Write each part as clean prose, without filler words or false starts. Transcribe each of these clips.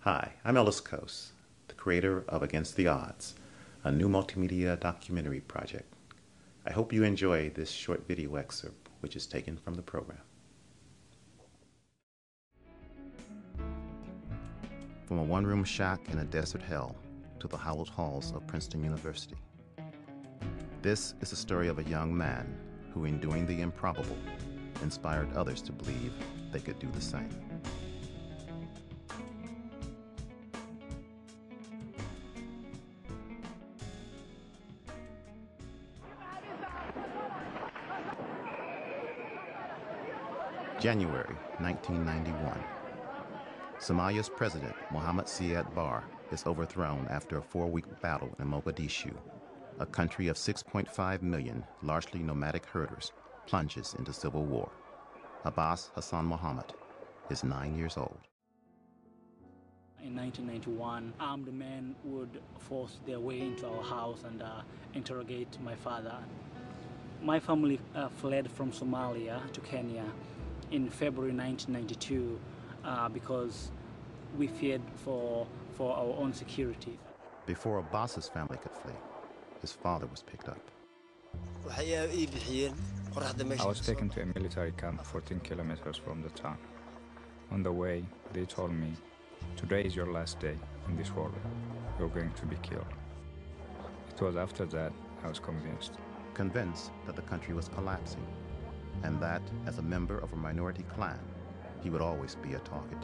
Hi, I'm Ellis Coase, the creator of Against the Odds, a new multimedia documentary project. I hope you enjoy this short video excerpt, which is taken from the program. From a one-room shack in a desert hell to the hallowed halls of Princeton University. This is the story of a young man who, in doing the improbable, inspired others to believe they could do the same. January 1991. Somalia's president, Mohamed Siad Barre, is overthrown after a 4-week battle in Mogadishu. A country of 6.5 million, largely nomadic herders, plunges into civil war. Abass Hassan Mohamed is 9 years old. In 1991, armed men would force their way into our house and interrogate my father. My family fled from Somalia to Kenya in February 1992 because we feared for our own security. Before Abass's family could flee, his father was picked up. I was taken to a military camp 14 kilometers from the town. On the way, they told me, "Today is your last day in this world. You're going to be killed." It was after that I was convinced. Convinced that the country was collapsing, and that, as a member of a minority clan, he would always be a target.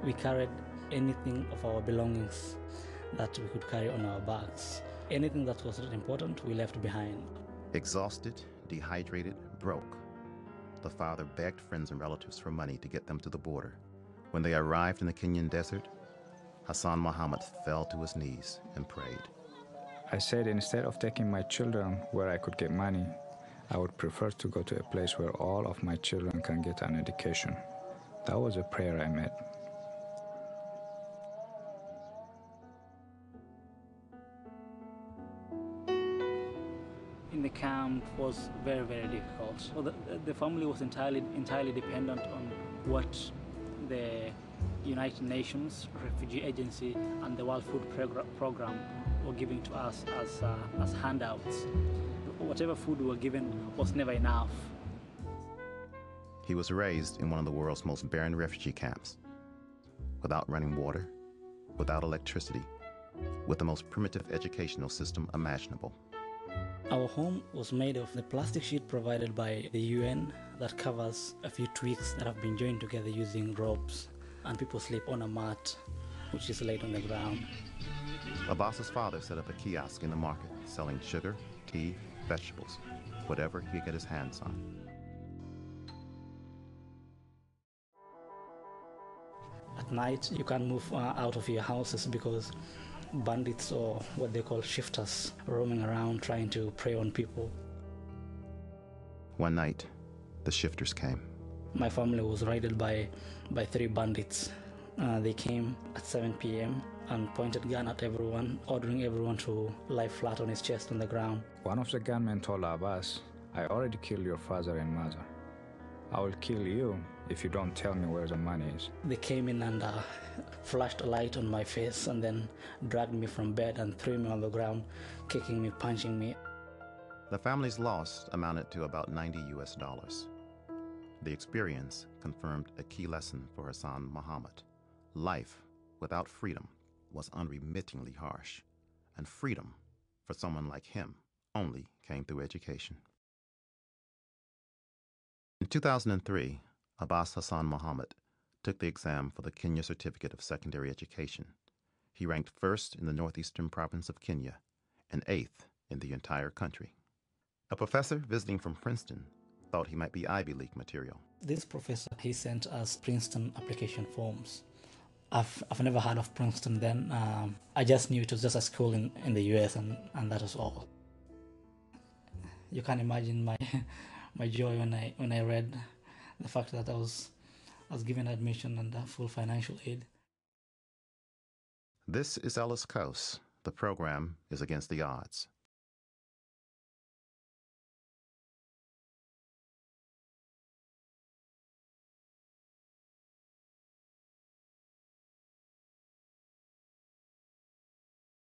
We carried anything of our belongings that we could carry on our backs. Anything that was not important, we left behind. Exhausted, dehydrated, broke, the father begged friends and relatives for money to get them to the border. When they arrived in the Kenyan desert, Hassan Mohamed fell to his knees and prayed. I said instead of taking my children where I could get money, I would prefer to go to a place where all of my children can get an education. That was a prayer I made. In the camp was very, very difficult. So the family was entirely dependent on what the United Nations Refugee Agency and the World Food Program were giving to us as handouts. Whatever food we were given was never enough. He was raised in one of the world's most barren refugee camps, without running water, without electricity, with the most primitive educational system imaginable. Our home was made of the plastic sheet provided by the UN that covers a few twigs that have been joined together using ropes, and people sleep on a mat which is laid on the ground. Abass's father set up a kiosk in the market selling sugar, tea, vegetables, whatever he could get his hands on. At night, you can't move out of your houses because bandits, or what they call shifters, roaming around trying to prey on people. One night, the shifters came. My family was raided by 3 bandits. They came at 7 p.m. and pointed gun at everyone, ordering everyone to lie flat on his chest on the ground. One of the gunmen told Abass, "I already killed your father and mother. I will kill you if you don't tell me where the money is." They came in and flashed a light on my face and then dragged me from bed and threw me on the ground, kicking me, punching me. The family's loss amounted to about $90. The experience confirmed a key lesson for Hassan Mohamed. Life without freedom was unremittingly harsh, and freedom, for someone like him, only came through education. In 2003, Abass Hassan Mohamed took the exam for the Kenya Certificate of Secondary Education. He ranked first in the northeastern province of Kenya and 8th in the entire country. A professor visiting from Princeton thought he might be Ivy League material. This professor, he sent us Princeton application forms. I've never heard of Princeton then. I just knew it was just a school in the US, and that was all. You can imagine my joy when I read the fact that I was given admission and full financial aid. This is Ellis Coase. The program is Against the Odds.